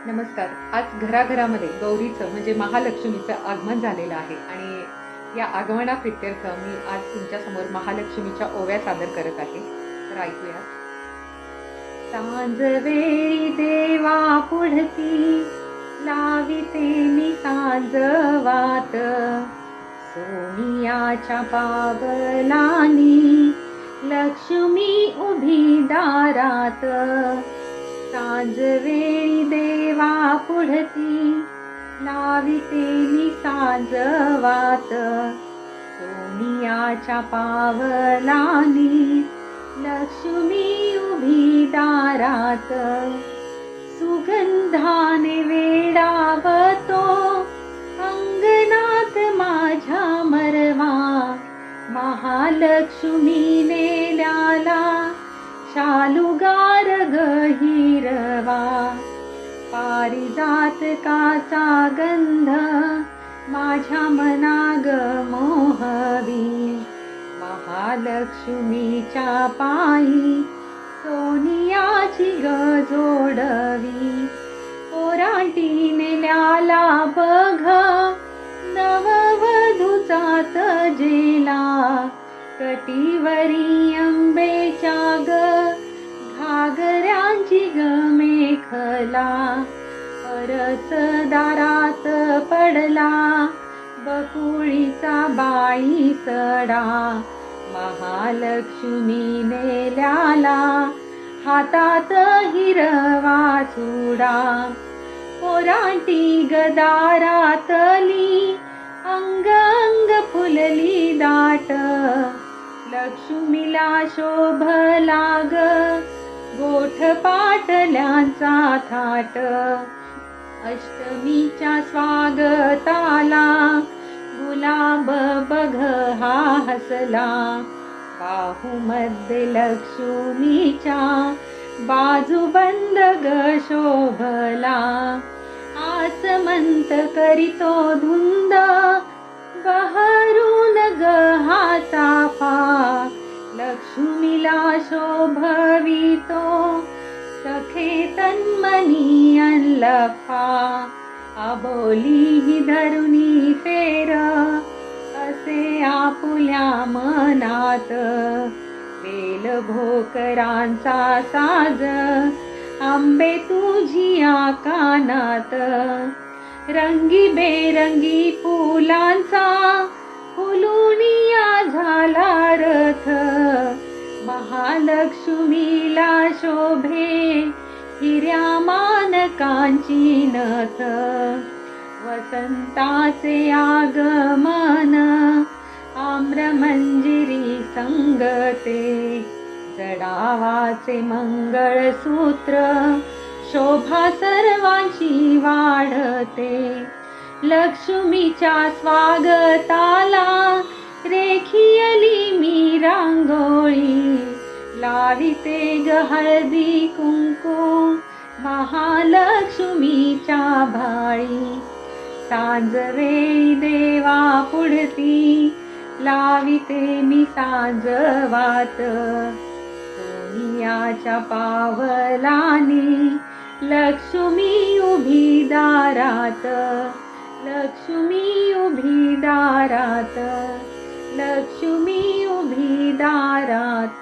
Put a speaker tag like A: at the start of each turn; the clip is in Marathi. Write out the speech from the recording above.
A: नमस्कार. आज घराघरामध्ये गौरीचं म्हणजे महालक्ष्मीचं आगमन झालेलं आहे आणि या आगमनाप्रित्यर्थ मी आज तुमच्यासमोर महालक्ष्मीच्या ओव्या सादर करत आहे. तर ऐकूया. सांज वेळी देवा पुढती लाविते मी सांजवात, सोनियाच्या पावलानी लक्ष्मी उभी दारात. सांज वेळी देवा पुढती लाविते मी सांजवात, सोनियाच्या पावलानी लक्ष्मी उभी दारात. सुगंधाने वेडावतो अंगणात माझ्या मरवा, महालक्ष्मीने ल्याला शालुगार गहिरवा. पारिजातकाचा गंध माझ्या मनाग मोहवी, महालक्ष्मीच्या पायी सोनियाची जोडवी. पोराटीने ल्याला बघ नववधूचा तजेला, कटीवरी अंबेच्या घागऱ्यांची मेखला. परसदारात पडला बकुळीचा बाई सडा, महालक्ष्मीने ल्याला हातात हिरवा चुडा. पोराटी गदारातली अंग अंग फुलली दाट, लक्ष्मीला शोभला ग गोठ पाटल्यांचा थाट. अष्टमीच्या स्वागताला गुलाब बघ हा हसला, बाहूमध्ये लक्ष्मीच्या बाजूबंद ग शोभला. आसमंत करीतो धुंद बहरून ग हा चाफा, लक्ष्मीला शोभवितो सखे तन्मनी अनलफा. आबोली ही धरुणी फेर असे आपुल्या मनात, बेल भोकरांचा साज आंबे तुझिया कानात. रंगीबेरंगी फुलांचा फुलुनिया झाला रथ, महालक्ष्मीला शोभे हिऱ्या मानकांची नथ. वसंताचे आगमन आम्रमंजिरी संगते, जडावाचे मंगळसूत्र शोभा सर्वांची वाढते. लक्ष्मीच्या स्वागताला रेखियली मी रांगोळी, लाविते ग हळदी कुंकू महालक्ष्मीच्या भाळी. सांजवेळी देवा पुढती लाविते मी सांजवात, सोनियाच्या पावलानी लक्ष्मी उभी दारात, लक्ष्मी उभी दारात, लक्ष्मी उभी दारात.